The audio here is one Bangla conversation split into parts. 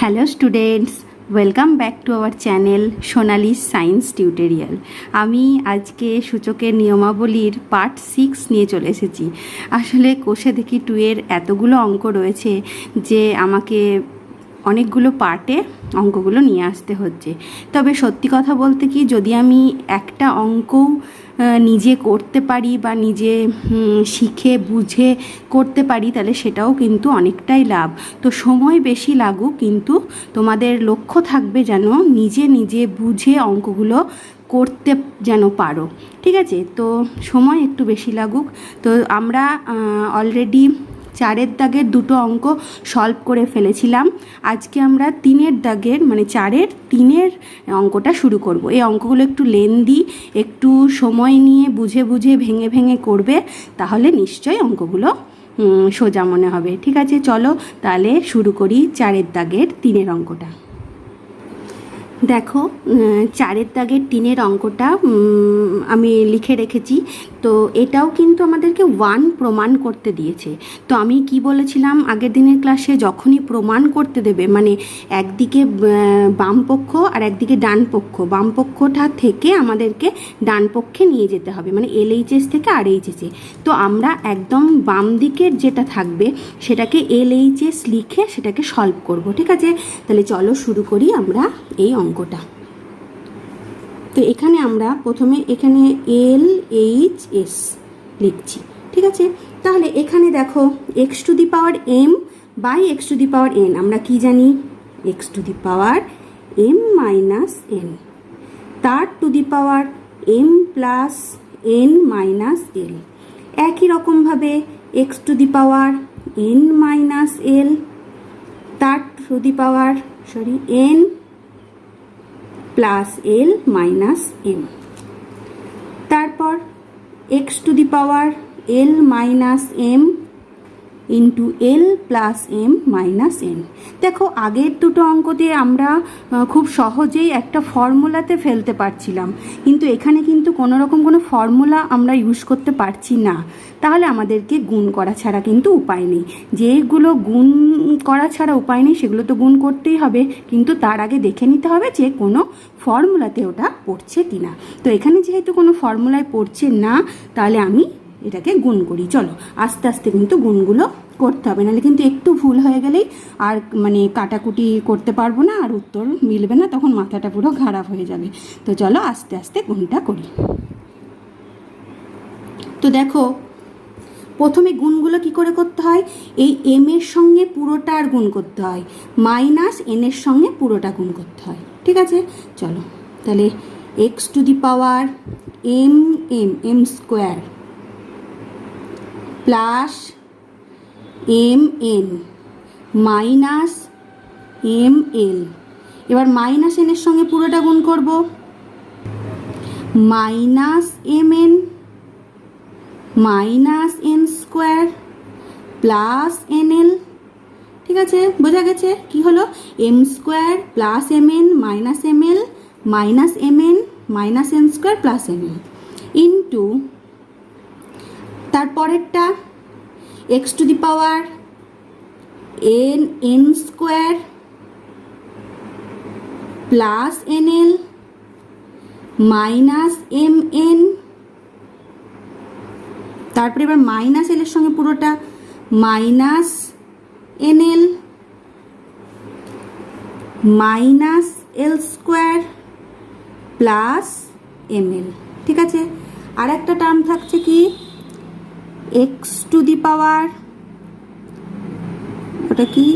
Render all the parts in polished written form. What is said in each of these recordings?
Hello students, welcome back to our channel Sonali science tutorial. আমি আজকে সূচকের নিয়মাবলীর পার্ট 6 নিয়ে চলে এসেছি। আসলে কোষে দেখি 2 এর এতগুলো অঙ্ক রয়েছে যে আমাকে অনেকগুলো পার্টে অঙ্কগুলো নিয়ে আসতে হচ্ছে। তবে সত্যি কথা বলতে কি, যদি আমি একটা অঙ্কও নিজে করতে পারি বা নিজে শিখে বুঝে করতে পারি, তাহলে সেটাও কিন্তু অনেকটাই লাভ। তো সময় বেশি লাগুক, কিন্তু তোমাদের লক্ষ্য থাকবে যেন নিজে নিজে বুঝে অঙ্কগুলো করতে যেন পারো। ঠিক আছে? তো সময় একটু বেশি লাগুক। তো আমরা অলরেডি 4-এর দাগের 2টো অঙ্ক সলভ করে ফেলেছিলাম। আজকে আমরা 3-এর দাগের মানে 4-এর 3-এর অঙ্কটা শুরু করব। এই অঙ্কগুলো একটু লেন্দি, একটু সময় নিয়ে বুঝে বুঝে ভেঙে ভেঙে করবে, তাহলে নিশ্চয়ই অঙ্কগুলো সোজা মনে হবে। ঠিক আছে, চলো তাহলে শুরু করি 4-এর দাগের 3-এর অঙ্কটা। দেখো, 4-এর দাগের 3-এর অঙ্কটা আমি লিখে রেখেছি। তো এটাও কিন্তু আমাদেরকে 1 প্রমাণ করতে দিয়েছে। তো আমি কি বলেছিলাম আগের দিনের ক্লাসে, যখনই প্রমাণ করতে দেবে, মানে একদিকে বাম পক্ষ আর একদিকে ডান পক্ষ, বাম পক্ষটা থেকে আমাদেরকে ডান পক্ষে নিয়ে যেতে হবে, মানে LHS থেকে RHS-এ। তো আমরা একদম বাম দিকের যেটা থাকবে সেটাকে LHS লিখে সেটাকে সলভ করব। ঠিক আছে, তাহলে চলো শুরু করি আমরা এই অঙ্কটা। তো এখানে আমরা প্রথমে এখানে LHS লিখছি। ঠিক আছে, তাহলে এখানে দেখো x⁴m বাই x⁴n, আমরা কি জানি? x⁴m - n, তার m + n - l। একই রকমভাবে x⁴n - l, তার n plus l minus m। তারপর x⁴l minus m into l plus m minus n। দেখো, আগের 2টো অঙ্কতে আমরা খুব সহজেই একটা ফর্মুলাতে ফেলতে পারছিলাম, কিন্তু এখানে কিন্তু কোনো রকম কোনো ফর্মুলা আমরা ইউজ করতে পারছি না। তাহলে আমাদেরকে গুণ করা ছাড়া কিন্তু উপায় নেই। যেগুলো গুণ করা ছাড়া উপায় নেই সেগুলো তো গুণ করতেই হবে, কিন্তু তার আগে দেখে নিতে হবে যে কোনো ফর্মুলাতে ওটা পড়ছে কি না। তো এখানে যেহেতু কোনো ফর্মুলায় পড়ছে না, তাহলে আমি এটাকে গুণ করি। চলো আস্তে আস্তে কিন্তু গুণগুলো করতে হবে, নাহলে কিন্তু একটু ভুল হয়ে গেলেই আর মানে কাটাকুটি করতে পারবো না, আর উত্তর মিলবে না, তখন মাথাটা পুরো খারাপ হয়ে যাবে। তো চলো আস্তে আস্তে গুণটা করি। তো দেখো, প্রথমে গুণগুলো কি করে করতে হয়? এই m এর সঙ্গে পুরোটার গুণ করতে হয়, মাইনাস n এর সঙ্গে পুরোটা গুণ করতে হয়। ঠিক আছে, চলো তাহলে x⁴m square plus mn minus ml। এবার মাইনাস n এর সঙ্গে পুরোটা গুণ করব, minus mn minus n square plus nl। ঠিক আছে, বোঝা গেছে কি হলো? m square plus mn minus ml minus mn minus n square plus ml into তারপরেরটা x⁴n square plus nl minus mn। তারপরে এবার মাইনাস l এর সঙ্গে পুরোটা, minus nl minus l square plus ml। ঠিক আছে, আর একটা টার্ম থাকছে কি? x⁴ ওটা কি?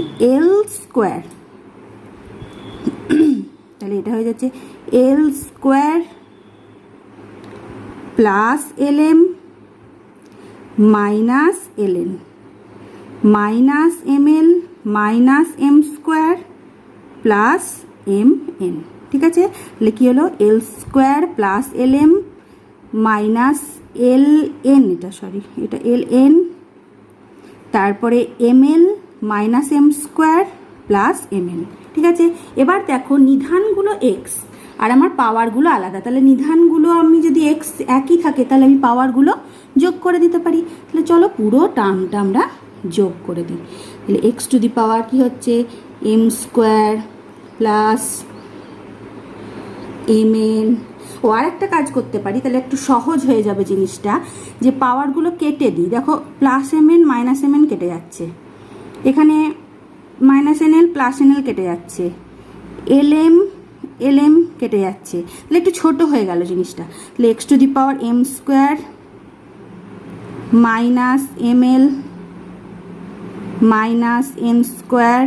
l square. তাহলে এটা হয়ে যাচ্ছে l square plus lm minus ln minus ml minus m square plus mn। ঠিক আছে, তাহলে কি হলো? l square plus lm minus ln, এটা ln, তারপরে ml minus m square plus mn। ঠিক আছে, এবার দেখো নিধানগুলো x আর আমার পাওয়ারগুলো আলাদা, তাহলে নিধানগুলো আমি যদি x একই থাকে তাহলে আমি পাওয়ারগুলো যোগ করে দিতে পারি। তাহলে চলো পুরো টার্মটা আমরা যোগ করে দিই। তাহলে x⁴ কি হচ্ছে? M square plus M N. ও আর একটা কাজ করতে পারি, তাহলে একটু সহজ হয়ে যাবে জিনিসটা, যে পাওয়ারগুলো কেটে দিই। দেখো plus M N minus M N কেটে যাচ্ছে, এখানে minus N l plus N L কেটে যাচ্ছে, এল এম কেটে যাচ্ছে, তাহলে একটু ছোট হয়ে গেল জিনিসটা। তাহলে x to the power m square minus m l minus n square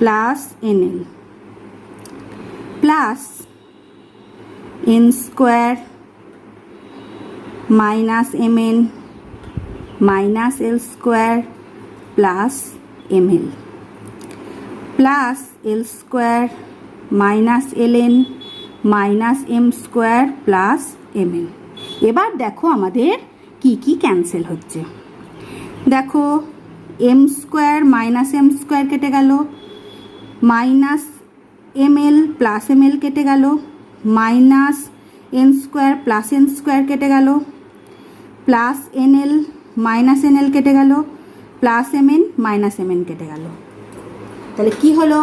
plus N l plus n square minus M N minus l square plus m l plus l square minus l n minus m square plus m l. এবার দেখো আমাদের কি কি ক্যান্সেল হচ্ছে। দেখো m square minus m square কেটে গেল, minus m l plus m l কেটে গেল, minus n square plus n square কেটে গেল, plus N L minus N L কেটে গেল, plus M N minus M N কেটে গেল। তাহলে কি হলো?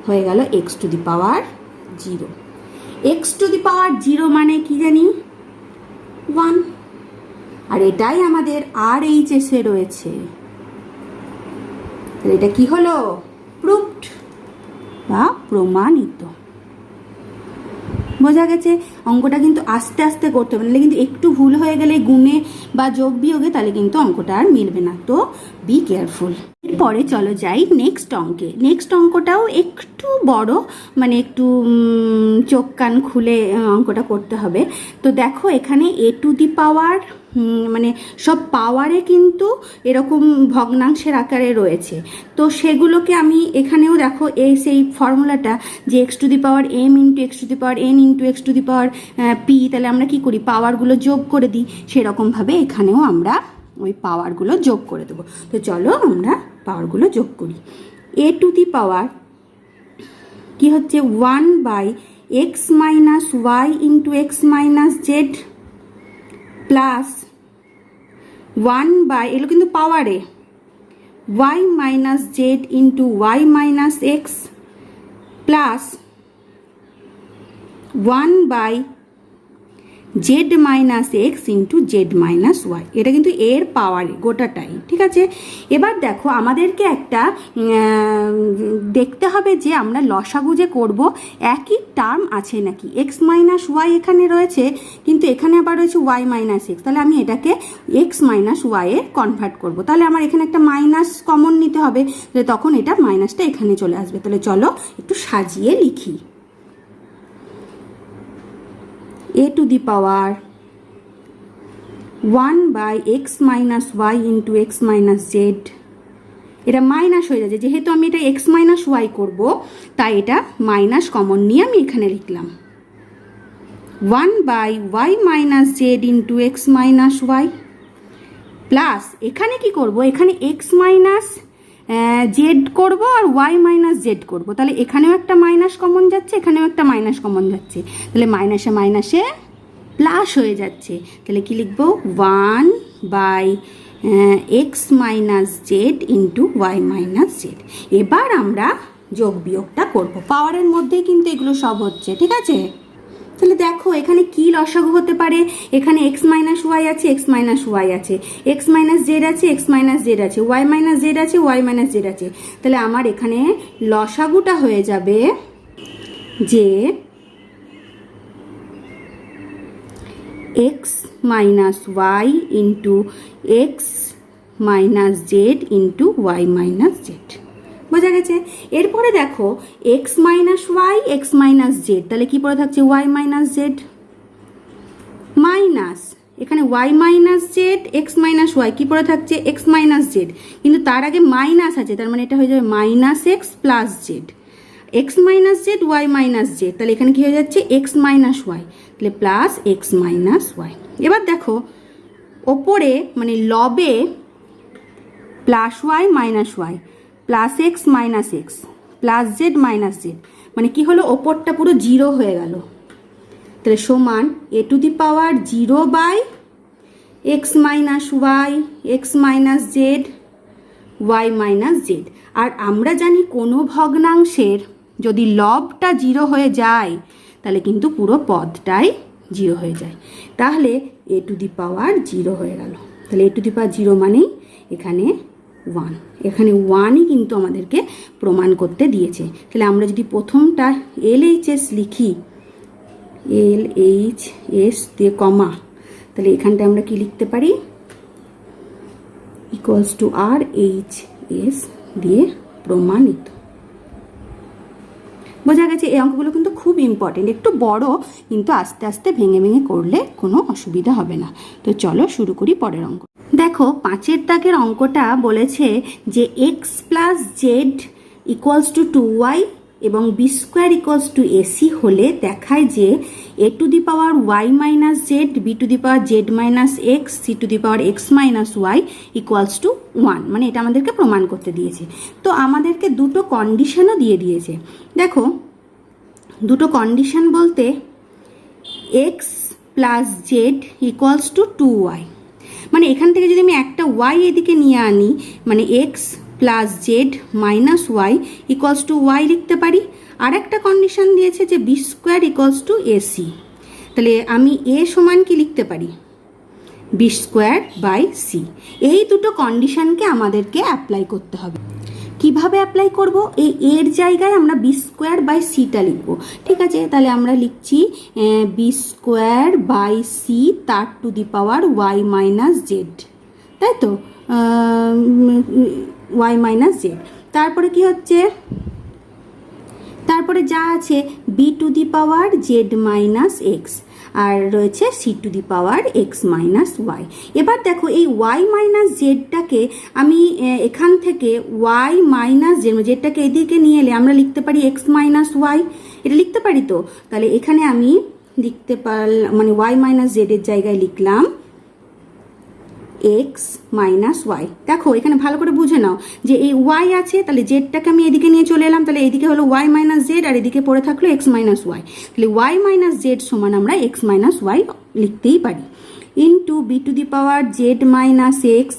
হয়ে গেল X to the power 0। X to the power 0 মানে কি জানি? 1। আর এটাই আমাদের আর এইচ এসে রয়েছে। তাহলে এটা কি হলো? প্রুভড বা প্রমাণিত। বোঝা গেছে? অঙ্কটা কিন্তু আস্তে আস্তে করতে হবে, নাহলে কিন্তু একটু ভুল হয়ে গেলে গুণে বা যোগ বিয়োগে তাহলে কিন্তু অঙ্কটা আর মিলবে না। তো বি কেয়ারফুল। এরপরে চলো যাই নেক্সট অঙ্কে। নেক্সট অঙ্কটাও একটু বড়, মানে একটু চোখ কান খুলে অঙ্কটা করতে হবে। তো দেখো এখানে এ টু দি পাওয়ার মানে সব পাওয়ারে কিন্তু এরকম ভগ্নাংশের আকারে রয়েছে। তো সেগুলোকে আমি এখানেও দেখো এই সেই ফর্মুলাটা, যে x to the power m into x to the power n into x to the power p, তাহলে আমরা কি করি? পাওয়ারগুলো যোগ করে দিই। সেরকমভাবে এখানেও আমরা ওই পাওয়ারগুলো যোগ করে দেবো। তো চলো আমরা পাওয়ারগুলো যোগ করি। এ টু দি পাওয়ার কি হচ্ছে? 1 by x minus y into x minus z plus 1 by, এগুলো কিন্তু পাওয়ারে, y minus z into y minus x plus 1 by z minus x into z minus y. এটা কিন্তু এর পাওয়ারে গোটাটাই, ঠিক আছে? এবার দেখো আমাদেরকে একটা দেখতে হবে যে আমরা লসাগু যে করবো একই টার্ম আছে নাকি। এক্স মাইনাস ওয়াই এখানে রয়েছে, কিন্তু এখানে আবার রয়েছে ওয়াই মাইনাস এক্স। তাহলে আমি এটাকে এক্স মাইনাস ওয়াইয়ে কনভার্ট করবো। তাহলে আমার এখানে একটা মাইনাস কমন নিতে হবে, তখন এটা মাইনাসটা এখানে চলে আসবে। তাহলে চলো একটু সাজিয়ে লিখি। a to the power 1 by x minus y into x minus z, এটা মাইনাস হয়ে যাচ্ছে, যেহেতু আমি এটা x মাইনাস ওয়াই করবো তাই এটা মাইনাস কমন নিয়ে আমি এখানে লিখলাম। 1 by y minus z into x minus y plus এখানে কি করব? এখানে x মাইনাস জেড করবো আর ওয়াই মাইনাস জেড করবো। তাহলে এখানেও একটা মাইনাস কমন যাচ্ছে, এখানেও একটা মাইনাস কমন যাচ্ছে, তাহলে মাইনাসে মাইনাসে প্লাস হয়ে যাচ্ছে। তাহলে কি লিখবো? 1 by x minus z into y minus z. এবার আমরা যোগ বিয়োগটা করবো। পাওয়ারের মধ্যেই কিন্তু এগুলো সব হচ্ছে, ঠিক আছে? তাহলে দেখো এখানে কি লসাগু হতে পারে? এখানে এক্স মাইনাস ওয়াই আছে, এক্স মাইনাস ওয়াই আছে, এক্স মাইনাস জেড আছে, এক্স মাইনাস জেড আছে, ওয়াই মাইনাস জেড আছে, ওয়াই মাইনাস জেড আছে। তাহলে আমার এখানে লসাগুটা হয়ে যাবে যে x minus y into x minus z into y minus z. বোঝা গেছে? এরপরে দেখো x minus Y x minus Z, তাহলে কি পড়ে থাকছে? ওয়াই মাইনাস জেড মাইনাস এখানে y minus z x minus Y কি পড়ে থাকছে? এক্স মাইনাস জেড, কিন্তু তার আগে মাইনাস আছে, তার মানে এটা হয়ে যাবে minus x plus Z. X minus Z Y minus Z, তাহলে এখানে কি হয়ে যাচ্ছে? এক্স মাইনাস ওয়াই, তাহলে প্লাস এক্স মাইনাস ওয়াই। এবার দেখো ওপরে মানে লবে plus Y minus Y plus X minus x plus Z minus Z, মানে কি হলো? ওপরটা পুরো 0 হয়ে গেল। তাহলে সমান A to the power 0 by x minus Y x minus Z Y minus Z. আর আমরা জানি কোনো ভগ্নাংশের যদি লবটা 0 হয়ে যায় তাহলে কিন্তু পুরো পদটাই 0 হয়ে যায়। তাহলে a টু দি পাওয়ার 0 হয়ে গেল। তাহলে a টু দি পাওয়ার 0 মানেই এখানে 1, এখানে 1ই কিন্তু আমাদেরকে প্রমাণ করতে দিয়েছে। তাহলে আমরা যদি প্রথমটা LHS লিখি, LHS দিয়ে কমা, তাহলে এখানটা আমরা কি লিখতে পারি, ইকুয়ালস টু RHS দিয়ে প্রমাণিত। বোঝা গেছে? এই অঙ্কগুলো কিন্তু খুব ইম্পর্টেন্ট, একটু বড়, কিন্তু আস্তে আস্তে ভেঙে ভেঙে করলে কোনো অসুবিধা হবে না। তো চলো শুরু করি পরের অঙ্ক। দেখো 5এর দাগের অঙ্কটা বলেছে যে x plus Z equals to 2y এবং B square equals to AC হলে দেখায় যে A to the power Y minus Z, B to the power Z minus X, C to the power x minus Y equals to 1। মানে এটা আমাদেরকে প্রমাণ করতে দিয়েছে। তো আমাদেরকে দুটো কন্ডিশনও দিয়ে দিয়েছে। দেখো দুটো কন্ডিশন বলতে x plus Z equals to 2y, মানে এখান থেকে যদি আমি একটা ওয়াই এদিকে নিয়ে আনি, মানে x plus Z minus Y equals to y লিখতে পারি। আর একটা কন্ডিশন দিয়েছে যে B square equals to AC, তাহলে আমি এ সমান কি লিখতে পারি, বি স্কোয়ার বাই সি। এই দুটো কন্ডিশনকে আমাদেরকে অ্যাপ্লাই করতে হবে। কিভাবে অ্যাপ্লাই করব, এই এর জায়গায় আমরা বি স্কোয়ার বাই সিটা লিখব। ঠিক আছে, তাহলে আমরা লিখছি বি স্কোয়ার বাই সি তার to the power Y minus z, তাই তো, ওয়াই মাইনাস জেড। তারপরে কি হচ্ছে, তারপরে যা আছে B to the power Z minus X, আর রয়েছে C to the power x minus Y. এবার দেখো এই ওয়াই মাইনাস জেডটাকে আমি এখান থেকে ওয়াই মাইনাস জেডটাকে এদিকে নিয়ে এলে আমরা লিখতে পারি এক্স মাইনাস ওয়াই, এটা লিখতে পারি তো। তাহলে এখানে আমি লিখতে পারলাম, মানে ওয়াই মাইনাস জেডের জায়গায় লিখলাম এক্স মাইনাস ওয়াই। দেখো এখানে ভালো করে বুঝে নাও যে এই ওয়াই আছে, তাহলে জেডটাকে আমি এদিকে নিয়ে চলে এলাম, তাহলে এদিকে হলো ওয়াই মাইনাস জেড আর এদিকে পড়ে থাকলো এক্স মাইনাস ওয়াই। তাহলে ওয়াই মাইনাস জেড সমান আমরা এক্স মাইনাস ওয়াই লিখতেই পারি, into B to the power Z minus x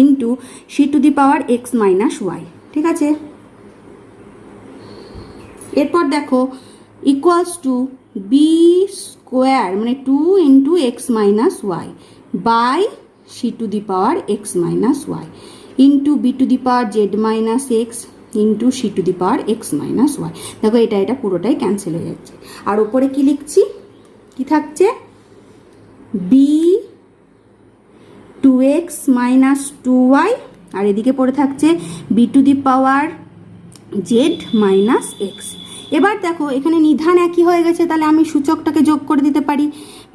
into C to the power x minus y. ঠিক আছে, এরপর দেখো ইকুয়ালস টু বি স্কোয়ার মানে 2 into x minus y by c to the power x minus y into B to the power Z minus x into C to the power x minus y. দেখো এটা পুরোটাই ক্যান্সেল হয়ে যাচ্ছে। আর ওপরে কি লিখছি, কি থাকছে, বি 2x মাইনাস 2y, আর এদিকে পড়ে থাকছে b to the power Z minus x. এবার দেখো এখানে নিধান একই হয়ে গেছে, তাহলে আমি সূচকটাকে যোগ করে দিতে পারি,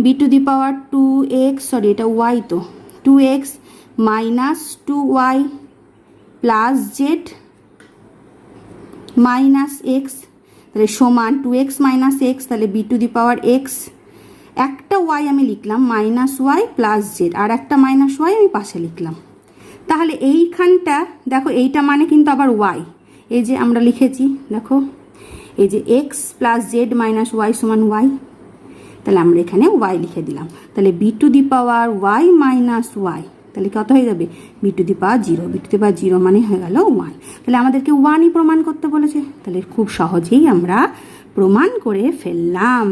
b to the power 2x, sorry এটা ওয়াই তো, 2x minus 2y plus Z minus x, তাহলে সমান 2x মাইনাস এক্স, তাহলে B to the power x, একটা ওয়াই আমি লিখলাম মাইনাস ওয়াই প্লাস জেড, আর একটা মাইনাস ওয়াই আমি পাশে লিখলাম। তাহলে এইখানটা দেখো এইটা মানে কিন্তু আবার ওয়াই, এই যে আমরা লিখেছি দেখো এই যে X plus Z minus Y সমান ওয়াই, তাহলে আমরা এখানে ওয়াই লিখে দিলাম। তাহলে B to the power Y minus Y, তাহলে কত হয়ে যাবে, B to the power 0, B to the power 0 মানে হয়ে গেল 1। তাহলে আমাদেরকে 1ই প্রমাণ করতে বলেছে, তাহলে খুব সহজেই আমরা প্রমাণ করে ফেললাম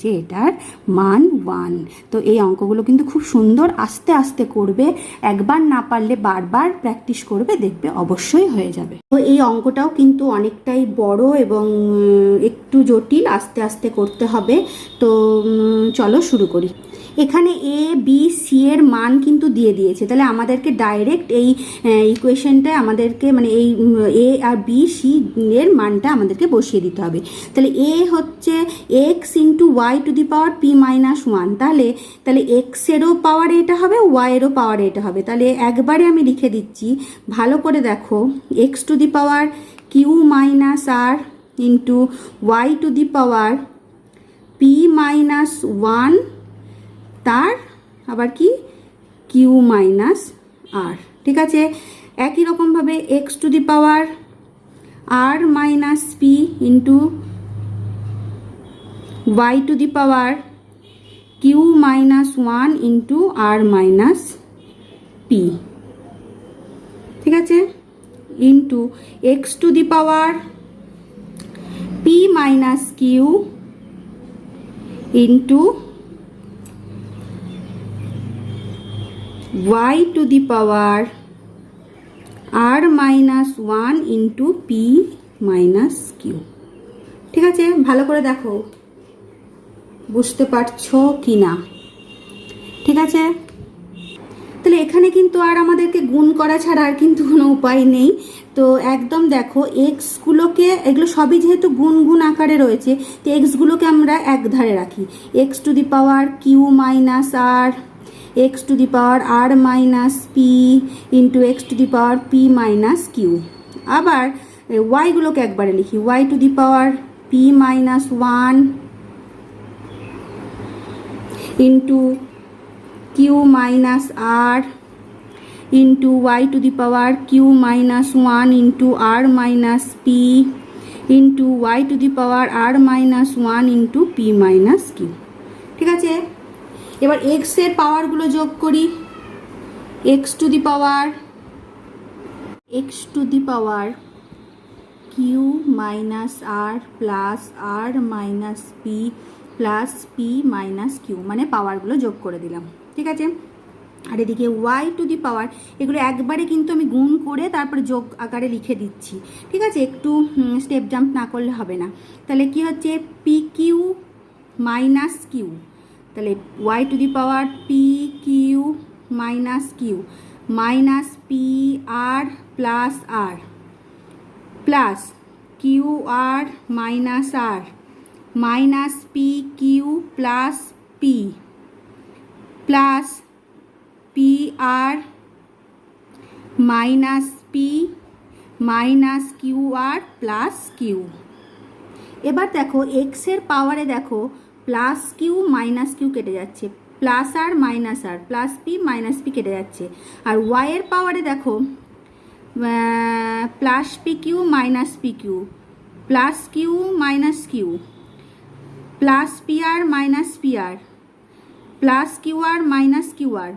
যে এটার মান 1। তো এই অঙ্কগুলো কিন্তু খুব সুন্দর, আস্তে আস্তে করবে, একবার না পারলে বারবার প্র্যাকটিস করবে, দেখবে অবশ্যই হয়ে যাবে। তো এই অঙ্কটাও কিন্তু অনেকটাই বড় এবং একটু জটিল, আস্তে আস্তে করতে হবে। তো চলো শুরু করি। এখানে এ বি সি এর মান কিন্তু দিয়ে দিয়েছে, তাহলে আমাদেরকে ডাইরেক্ট এই ইকুয়েশনটায় আমাদেরকে মানে এই এ আর বি সি এর মানটা আমাদেরকে বসিয়ে দিতে হবে। তাহলে এ হচ্ছে x into Y to the power p minus 1, তাহলে এক্সেরও পাওয়ার এটা হবে, ওয়াইয়েরও পাওয়ার এটা হবে। তাহলে একবারে আমি লিখে দিচ্ছি, ভালো করে দেখো, x to the power q minus r into Y to the power p minus 1 তার আবার কি কিউ মাইনাস আর। ঠিক আছে, একই রকমভাবে x to the power r minus p into Y to the power q minus 1 into r minus p. ঠিক আছে, into x to the power p minus q into y to the power r minus 1 into p minus q। ঠিক আছে, ভালো করে দেখো বুঝতে পারছো কি না। ঠিক আছে, তাহলে এখানে কিন্তু আর আমাদেরকে গুণ করা ছাড়া আর কিন্তু কোনো উপায় নেই। তো একদম দেখো এক্সগুলোকে, এগুলো সবই যেহেতু গুণ গুণ আকারে রয়েছে, তো এক্সগুলোকে আমরা এক ধারে রাখি। X to the power q minus r, x to the power r minus p into x to the power p minus q. আবার ওয়াইগুলোকে একবারে লিখি, y to the power p minus one into q minus r into Y to the power q minus one into r minus p into Y to the power r minus one into p minus q. ঠিক আছে, এবার এক্স এর পাওয়ারগুলো যোগ করি। X to the power q minus R plus R minus p plus P minus q, মানে পাওয়ারগুলো যোগ করে দিলাম। ঠিক আছে, আর এদিকে ওয়াই টু দি পাওয়ার, এগুলো একবারে কিন্তু আমি গুণ করে তারপরে যোগ আকারে লিখে দিচ্ছি। ঠিক আছে, একটু স্টেপ জাম্প না করলে হবে না। তাহলে কি হচ্ছে, পি কিউ মাইনাস কিউ, তাহলে y to the power p Q minus q minus P R plus r plus Q R minus r minus P Q plus p plus P R minus p minus Q R plus q. এবার দেখো এক্সের পাওয়ারে দেখো প্লাস কিউ মাইনাস কিউ কেটে যাচ্ছে, প্লাস আর মাইনাস আর প্লাস পি মাইনাস পি কেটে যাচ্ছে। আর ওয়াইয়ের পাওয়ারে দেখো plus P Q minus P Q plus Q minus Q plus P R minus P R plus Q R minus Q R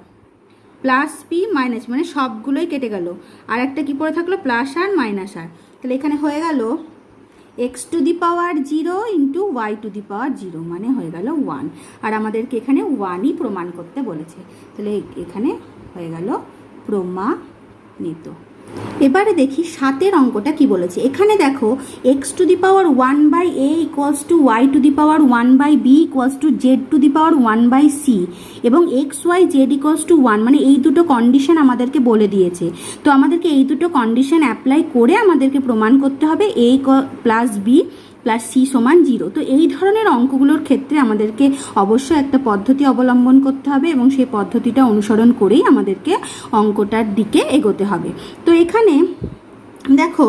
plus P minus, মানে সবগুলোই কেটে গেল। আর একটা কি পড়ে থাকলো, প্লাস আর মাইনাস আর। তাহলে এখানে হয়ে গেল X to the power 0 into Y to the power 0, মানে হয়ে গেল 1। আর আমাদেরকে এখানে 1ই প্রমাণ করতে বলেছে, তাহলে এখানে হয়ে গেল প্রমাণিত। এবারে দেখি 7 অঙ্কটা কি বলেছে। এখানে দেখো x to the power 1 by A equals to Y to the power 1 by B equals to Z to the power 1 by C এবং X Y Z equals to 1, মানে এই দুটো কন্ডিশন আমাদেরকে বলে দিয়েছে। তো আমাদেরকে এই দুটো কন্ডিশন অ্যাপ্লাই করে আমাদেরকে প্রমাণ করতে হবে এ প্লাস বি প্লাস সি সমান 0। তো এই ধরনের অঙ্কগুলোর ক্ষেত্রে আমাদেরকে অবশ্যই একটা পদ্ধতি অবলম্বন করতে হবে এবং সেই পদ্ধতিটা অনুসরণ করেই আমাদেরকে অঙ্কটার দিকে এগোতে হবে। তো এখানে দেখো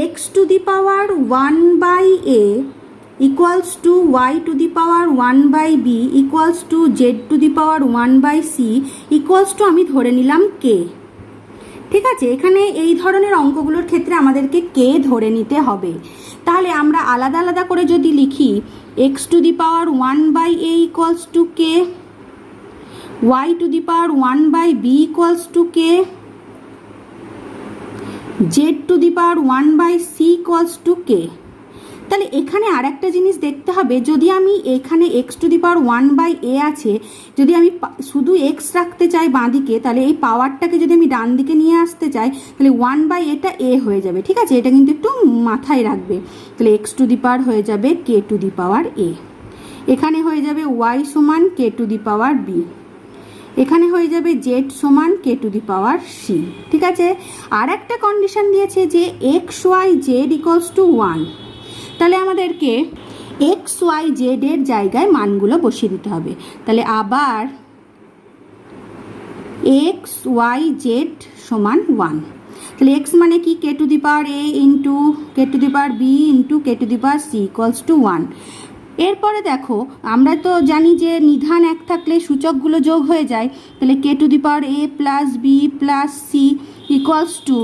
x to the power 1 by A equals to Y to the power 1 by B equals to Z to the power 1 by C equals to আমি ধরে নিলাম কে। ঠিক আছে, এখানে এই ধরনের অঙ্কগুলোর ক্ষেত্রে আমাদেরকে কে ধরে নিতে হবে। তাহলে আমরা আলাদা আলাদা করে যদি লিখি, X to the power 1 by A equals to K, Y to the power 1 by B equals to K, Z to the power 1 by C equals to K. তাহলে এখানে আর একটা জিনিস দেখতে হবে, যদি আমি এখানে X to the power 1 by A আছে, যদি আমি শুধু এক্স রাখতে চাই বাঁদিকে, তাহলে এই পাওয়ারটাকে যদি আমি ডান দিকে নিয়ে আসতে চাই, তাহলে 1 বাই এটা এ হয়ে যাবে। ঠিক আছে, এটা কিন্তু একটু মাথায় রাখবে। তাহলে এক্স টু দি পাওয়ার হয়ে যাবে কে টু দি পাওয়ার এ, এখানে হয়ে যাবে ওয়াই সমান কে টু দি পাওয়ার বি, এখানে হয়ে যাবে জেড সমান কে টু দি পাওয়ার সি। ঠিক আছে, আর একটা কন্ডিশন দিয়েছে যে x Y Z equals to 1, তাহলে আমাদেরকে এক্স ওয়াই জেড এর জায়গায় মানগুলো বসিয়ে দিতে হবে। তাহলে আবার এক্স ওয়াই জেড সমান 1, তাহলে এক্স মানে কি, K to the power A into K to the power B into K to the power C equals to 1। এরপরে দেখো আমরা তো জানি যে নিধান এক থাকলে সূচকগুলো যোগ হয়ে যায়, তাহলে K to the power A plus B plus C equals to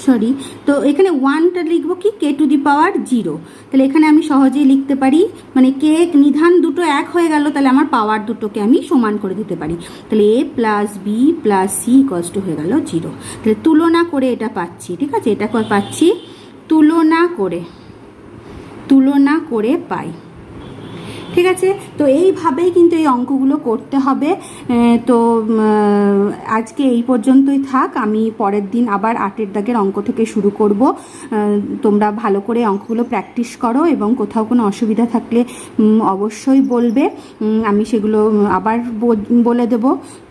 sorry, তো এখানে ওয়ানটা লিখবো কি কে টু দি পাওয়ার 0। তাহলে এখানে আমি সহজেই লিখতে পারি, মানে কে নিধান দুটো এক হয়ে গেল, তাহলে আমার পাওয়ার দুটোকে আমি সমান করে দিতে পারি। তাহলে a plus B plus C equals to হয়ে গেল 0। তাহলে তুলনা করে এটা পাচ্ছি, ঠিক আছে, এটা পাচ্ছি তুলনা করে পাই। ঠিক আছে, তো এইভাবেই কিন্তু এই অঙ্কগুলো করতে হবে। তো আজকে এই পর্যন্তই থাক, আমি পরের দিন আবার 8 দাগের অঙ্ক থেকে শুরু করব। তোমরা ভালো করে অঙ্কগুলো প্র্যাকটিস করো এবং কোথাও কোনো অসুবিধা থাকলে অবশ্যই বলবে, আমি সেগুলো আবার বলে দেব।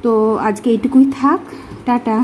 তো আজকে এইটুকুই থাক, টাটা।